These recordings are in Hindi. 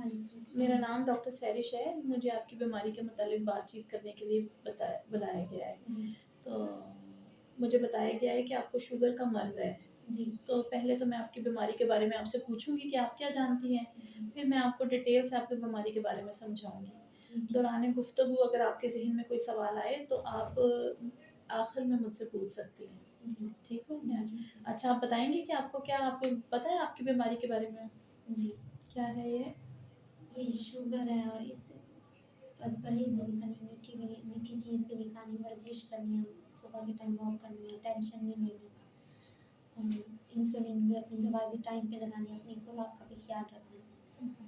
हाँ जी। मेरा नाम डॉक्टर सैरिश है। मुझे आपकी बीमारी के मुतालिक बातचीत करने के लिए बुलाया गया है। जी। तो मुझे बताया गया है कि आपको शुगर का मर्ज़ है। जी। तो पहले तो मैं आपकी बीमारी के बारे में आपसे पूछूँगी कि आप क्या जानती हैं? जी। फिर मैं आपको डिटेल से आपकी बीमारी के बारे में समझाऊँगी। जी। दौरान गुफ्तगू अगर आपके ज़हन में कोई सवाल आए तो आप आखिर में मुझसे पूछ सकती हैं। जी। ठीक हो गया? जी। अच्छा, आप बताएँगी कि आपको पता है आपकी बीमारी के बारे में? जी। क्या है ये? ये शुगर है और इससे परहेज़ नहीं करनी, मीठी चीज़ भी नहीं खानी, वर्जिश करनी है, सुबह के टाइम वॉक करनी है, टेंशन नहीं लेनी। इंसुलिन भी अपनी दवाई भी टाइम पे लगानी है, अपनी खुराक का भी ख्याल रखना है।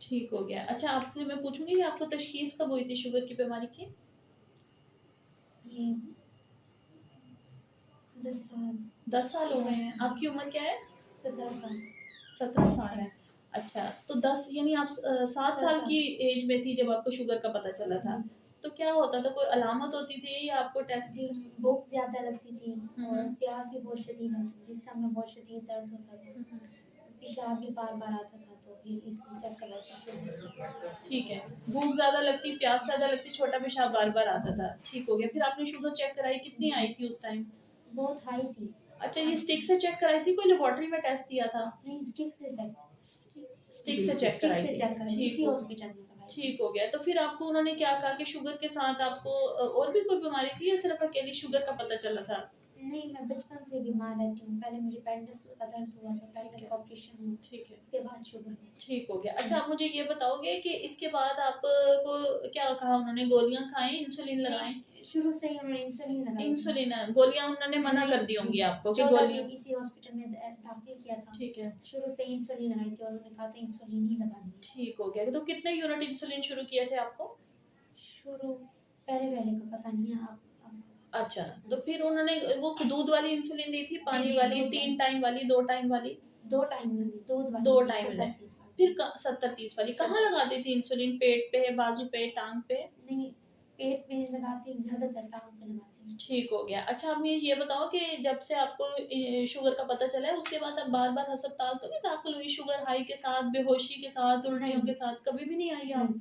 ठीक हो गया। अच्छा, आपसे मैं पूछूँगी कि आपको तशख़ीस कब हुई थी शुगर की बीमारी की? ये 10 साल 10 साल हो गए हैं। आपकी उम्र क्या है? 17 साल 17 साल है। अच्छा, तो 10 यानी आप 7 साल की एज में थी जब आपको शुगर का पता चला था। जी। तो क्या होता था? कोई अलामत होती थी या आपको टेस्ट? जी, भूख ज़्यादा लगती थी और हुँ। प्यास भी बहुत शदीद लगती थी, जिससे हमें बहुत शदीद दर्द होता था। पेशाब भी बार-बार आता था, तो फिर इसलिए चेक करवाया। ठीक है। भूख ज़्यादा लगती, प्यास ज़्यादा लगती, छोटा पेशाब बार-बार आता था। ठीक हो गया। फिर आपने शुगर चेक कराई, कितनी आई थी उस टाइम? बहुत हाई थी। अच्छा, ये स्टिक से चेक कराई थी, कोई लेबोरेटरी में टेस्ट किया था? नहीं, स्टिक से चेक स्टिक से चेक कराई थी। कराई, ठीक इसी हो हॉस्पिटल में कराई। ठीक हो गया। तो फिर आपको उन्होंने क्या कहा कि शुगर के साथ आपको और भी कोई बीमारी थी या सिर्फ़ अकेली शुगर का पता चला था? नहीं, मैं बचपन से बीमार रहती हूँ। पहले मुझे अपेंडिक्स का दर्द हुआ था, ठीक अपेंडिक्स है। का ऑपरेशन हुआ, ठीक है। उसके बाद शुगर हुई। ठीक हो गया। अच्छा, आप मुझे ये बताओगे कि इसके बाद आपको क्या कहा उन्होंने? गोलियाँ खाई, इंसुलिन लगाई? नहीं, शुरू से ही उन्होंने इंसुलिन लगाई थी। इंसुलिन गोलियाँ उन्होंने मना नहीं, कर दी होंगी आपको कि 14 गोलियाँ। दिन इसी हॉस्पिटल में दाखिल किया था। ठीक है। शुरू से ही इंसुलिन लगाई थी और उन्होंने कहा था इंसुलिन ही लगानी है। ठीक हो गया। तो कितने यूनिट इंसुलिन शुरू किए थे आपको? शुरू पहले-पहले का पता नहीं है अब अच्छा, तो फिर उन्होंने वो दूध वाली इंसुलिन दी थी, पानी वाली, दूध 3 टाइम वाली, 2 टाइम वाली? 2 टाइम वाली, दूध वाली 2 थी टाइम ले। 70-30 वाली। फिर 70-30 वाली कहाँ लगाती थी इंसुलिन? पेट पे, बाजू पे, टाँग पे? नहीं, पेट में लगाती हूँ, ज़्यादातर टाँग पे लगाती हूँ। ठीक हो गया। अच्छा, आप मुझे ये बताओ कि जब से आपको शुगर का पता चला है, उसके बाद आप बार-बार अस्पताल तो नहीं दाखिल हुई? शुगर हाई के साथ, बेहोशी के साथ, उल्टियों के साथ, कभी भी नहीं आई आप? नहीं,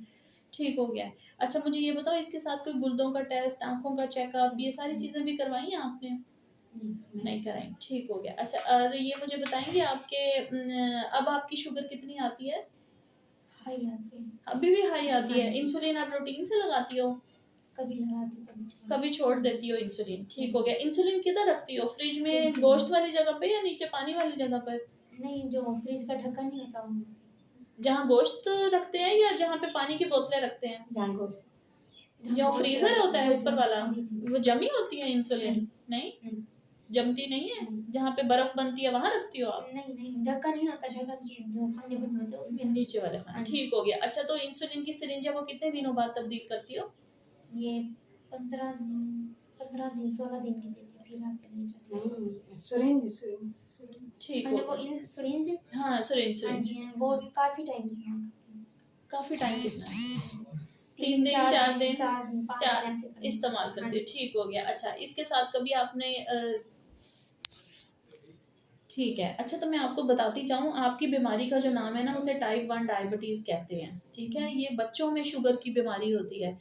ठीक हो गया है। अच्छा, मुझे ये बताओ इसके साथ कोई गुर्दों का टेस्ट, आँखों का चेकअप, ये सारी नहीं, चीज़ें भी करवाई हैं आपने? नहीं, नहीं कराई। ठीक हो गया। अच्छा, और ये मुझे बताएँगे आपके अब आपकी शुगर कितनी आती है? हाई आती है। अभी भी हाई आती हाँ है। जी। इंसुलिन आप रूटीन से लगाती हो? कभी लगाती हूँ, कभी छोड़ देती हो इंसुलिन। ठीक हो जी। गया। इंसुलिन किधर रखती हो? फ्रिज में, फ्रिज गोश्त में। वाली जगह पे या नीचे पानी वाली जगह पर? नहीं, जो फ्रिज का ढक्कन नहीं होता वो। जहाँ गोश्त रखते हैं या जहाँ पे पानी की बोतलें रखते हैं? जहाँ गोश्त जो फ्रीज़र होता है ऊपर वाला, जी, जी। वो जमी होती है इंसुलिन? नहीं? नहीं, जमती नहीं है? नहीं। जहाँ पे बर्फ बनती है वहाँ रखती हो आप? नहीं, ढक्कन नहीं होता, ढक्कन के जो खाने बने होते हैं उसमें नीचे वाले खाने। हाँ जी। ठीक हो गया। अच्छा, तो इंसुलिन की सिरिंज है वो कितने दिनों बाद तब्दील करती हो? ये 15 दिन 16 दिन की देती है, फिर आके नहीं जाती। नहीं, सिरिंज ठीक हो मैंने वो गया। सिरिंज हाँ, सिरिंज हाँ सिरिंज। जी, वो भी काफ़ी टाइम इस्तेमाल करती हूँ। काफ़ी टाइम कितना है? 3 3 दिन, 4 4 दिन दिन, 4 दिन 5 दिन 4 ऐसे करती इस्तेमाल हूँ। हाँ करते हो। जी। ठीक हो गया। अच्छा, इसके साथ कभी आपने ठीक है। अच्छा, तो मैं आपको बताती जाऊँ, आपकी बीमारी का जो नाम है ना, उसे टाइप 1 डायबिटीज़ कहते हैं। ठीक है? ये बच्चों में शुगर की बीमारी होती है।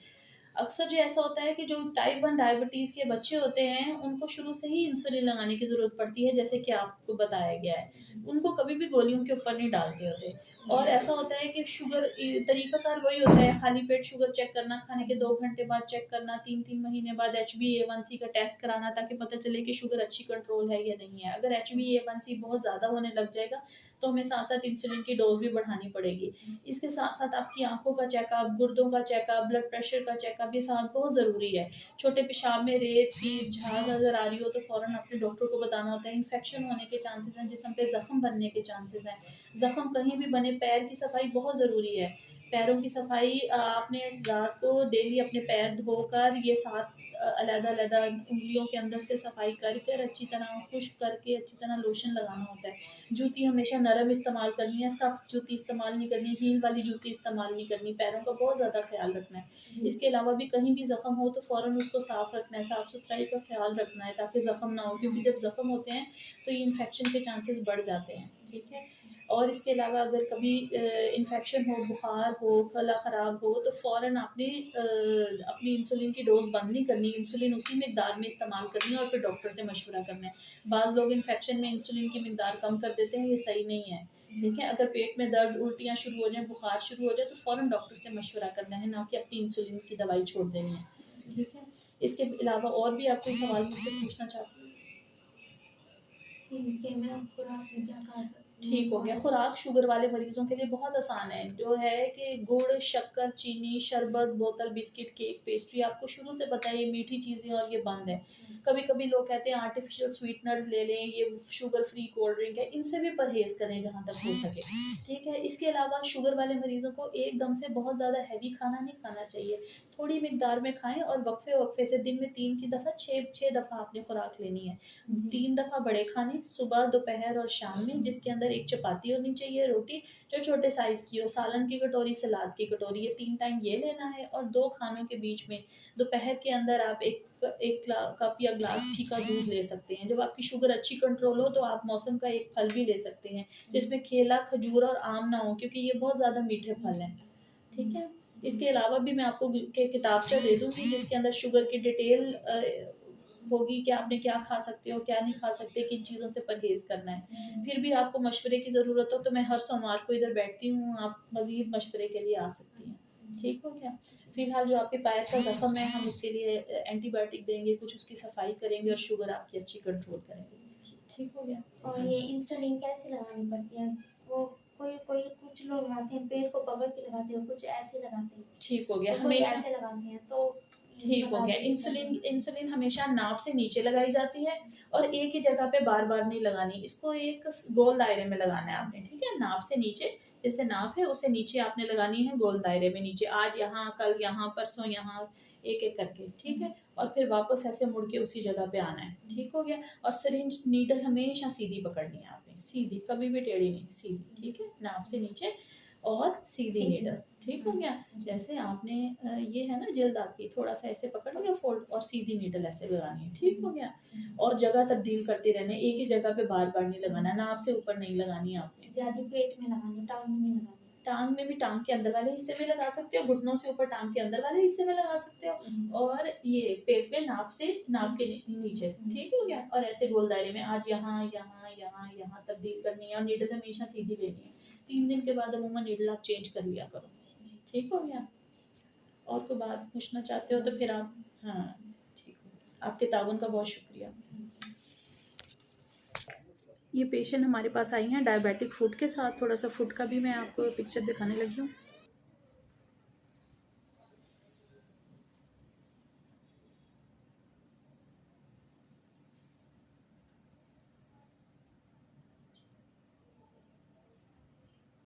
अक्सर जो ऐसा होता है कि जो टाइप 1 डायबिटीज़ के बच्चे होते हैं, उनको शुरू से ही इंसुलिन लगाने की ज़रूरत पड़ती है, जैसे कि आपको बताया गया है। उनको कभी भी गोलियों के ऊपर नहीं डालते होते। और ऐसा होता है कि शुगर तरीक़ाकार वही होता है, खाली पेट शुगर चेक करना, खाने के 2 घंटे बाद चेक करना, 3-3 महीने बाद HbA1c का टेस्ट कराना ताकि पता चले कि शुगर अच्छी कंट्रोल है या नहीं है। अगर HbA1c बहुत ज़्यादा होने लग जाएगा, तो हमें साथ-साथ इंसुलिन की डोज़ भी बढ़ानी पड़ेगी। इसके साथ-साथ आपकी आँखों का चेकअप, गुर्दों का चेकअप, ब्लड प्रेशर का चेकअप ये साथ बहुत ज़रूरी है। छोटे पेशाब में रेत, कील, झाग अगर आ रही हो तो फ़ौरन अपने डॉक्टर को बताना होता है। इन्फेक्शन होने के चांसेस हैं, जिस्म पे ज़ख्म बनने के चांसेस हैं। ज़ख्म कहीं भी बने, पैर की सफाई बहुत ज़रूरी है। पैरों की सफाई आपने रात को डेली अपने पैर धोकर ये 7 अलग-अलग उँगलियों के अंदर से सफाई कर कर अच्छी तरह खुश्क करके अच्छी तरह लोशन लगाना होता है। जूती हमेशा नरम इस्तेमाल करनी है, सख्त जूती इस्तेमाल नहीं करनी, हील वाली जूती इस्तेमाल नहीं करनी, पैरों का बहुत ज़्यादा ख़्याल रखना है। इसके अलावा भी कहीं भी ज़ख्म हो तो फ़ौरन उसको साफ़ रखना है, साफ़-सुथराई का ख़्याल रखना है ताकि ज़ख्म ना हो, क्योंकि जब ज़ख्म होते हैं तो ये इन्फेक्शन के चांसेस बढ़ जाते हैं। ठीक है? और इसके अलावा अगर कभी इन्फेक्शन हो, बुखार हो, गला ख़राब हो, तो फ़ौरन आपने अपनी इंसुलिन की डोज़ बंद नहीं करनी, इंसुलिन उसी मिकदार में इस्तेमाल करनी है और फिर डॉक्टर से मशवरा करना है। बाज़ लोग इन्फेक्शन में इंसुलिन की मिकदार कम कर देते हैं, ये सही नहीं है, ठीक है? अगर पेट में दर्द, उल्टियाँ शुरू हो जाएँ, बुखार शुरू हो जाए, तो फ़ौरन डॉक्टर से मशवरा करना है, ना कि अपनी इंसुलिन की दवाई छोड़ देनी है, ठीक है? इसके अलावा और भी आप कोई सवाल मुझसे पूछना चाहते हैं? ठीक है, मैं आपको रात में क्या खा सकती ठीक हो हूँ? गया। खुराक शुगर वाले मरीज़ों के लिए बहुत आसान है, जो है कि गुड़, शक्कर, चीनी, शरबत, बोतल, बिस्किट, केक, पेस्ट्री, आपको शुरू से पता है ये मीठी चीज़ें और ये बंद है। कभी-कभी लोग कहते हैं आर्टिफ़िशियल स्वीटनर्स ले लें, ये शुगर फ्री कोल्ड ड्रिंक है, इनसे भी परहेज़ करें जहाँ तक हो सके, ठीक है? इसके अलावा शुगर वाले मरीज़ों को एकदम से बहुत ज़्यादा हेवी खाना नहीं खाना चाहिए, थोड़ी मिकदार में खाएँ और वक्फे-वक्फे से दिन में 3 की दफ़ा 6 दफ़ा आपने खुराक लेनी है। जी। 3 दफ़ा बड़े खाने, सुबह, दोपहर और शाम में, जिसके अंदर एक चपाती होनी चाहिए, रोटी जो छोटे साइज़ की हो, सालन की कटोरी, सलाद की कटोरी, ये 3 टाइम ये लेना है और 2 खानों के बीच में दोपहर के अंदर आप एक कप या ग्लास फीका दूध ले सकते हैं। जब आपकी शुगर अच्छी कंट्रोल हो तो आप मौसम का एक फल भी ले सकते हैं, जिसमें केला, खजूर और आम ना हो, क्योंकि ये बहुत ज़्यादा मीठे फल हैं, ठीक है? इसके अलावा भी मैं आपको किताबचा दे दूँगी जिसके अंदर शुगर की डिटेल होगी कि आपने क्या खा सकते हो, क्या नहीं खा सकते, किन चीज़ों से परहेज़ करना है। फिर भी आपको मशवरे की ज़रूरत हो तो मैं हर सोमवार को इधर बैठती हूँ, आप मज़ीद मशवरे के लिए आ सकती हैं। ठीक हो गया? फ़िलहाल जो आपके पैर का ज़ख्म है हम उसके लिए एंटीबायोटिक देंगे, कुछ उसकी सफाई करेंगे और शुगर आपकी अच्छी कंट्रोल करेंगे। ठीक हो गया? और ये इंसुलिन कैसे लगानी पड़ती है? वो कोई कोई कुछ लोग लगाते हैं, पेट को पकड़ के लगाते हैं, कुछ ऐसे लगाते हैं, ठीक हो गया। और कोई हमेशा ऐसे लगाते हैं, तो ठीक हो बता गया। दीजिए इंसुलिन कैसे? इंसुलिन हमेशा नाभ से नीचे लगाई जाती है और एक ही जगह पे बार-बार नहीं लगानी। इसको एक गोल दायरे में लगाना है आपने, ठीक है? नाभ से नीचे, जैसे नाभ है उससे नीचे आपने लगानी है गोल दायरे में नीचे। आज यहाँ, कल यहाँ, परसों यहाँ, एक-एक करके, ठीक है? और फिर वापस ऐसे मुड़ के उसी जगह पे आना है, ठीक हो गया? और सिरिंज नीडल हमेशा सीधी पकड़नी है आपने, सीधी, कभी भी टेढ़ी नहीं, सीधी, ठीक है? नाभ से नीचे और सीधी सीधी। नीडल, ठीक हो गया? जैसे आपने ये है ना जिल्द आपकी, थोड़ा-सा ऐसे पकड़ लिया फोल्ड और सीधी नीडल ऐसे लगानी है, ठीक हो गया? और जगह तब्दील करते रहना है, एक ही जगह पे बार-बार नहीं लगाना, नाभ से ऊपर नहीं लगानी है आपने। ज़्यादा पेट में लगानी, टाँग में नहीं लगानी। टाँग में भी टाँग के अंदर वाले हिस्से में लगा सकते हो, घुटनों से ऊपर टाँग के अंदर वाले हिस्से में लगा सकते हो और ये पेट में नाभ से नाभ के नीचे, ठीक हो गया? और ऐसे गोल दायरे में आज यहाँ, यहाँ, यहाँ, यहाँ तब्दील करनी है और नीडल हमेशा सीधी लेनी है। 3 दिन के बाद अमूमन नीडल आप चेंज कर लिया करो, ठीक हो गया? और कोई बात पूछना चाहते हो तो फिर आप हाँ, ठीक हो। आपके ताउन का बहुत शुक्रिया। ये पेशेंट हमारे पास आई हैं डायबिटिक फुट के साथ, थोड़ा-सा फुट का भी मैं आपको पिक्चर दिखाने लगी हूँ।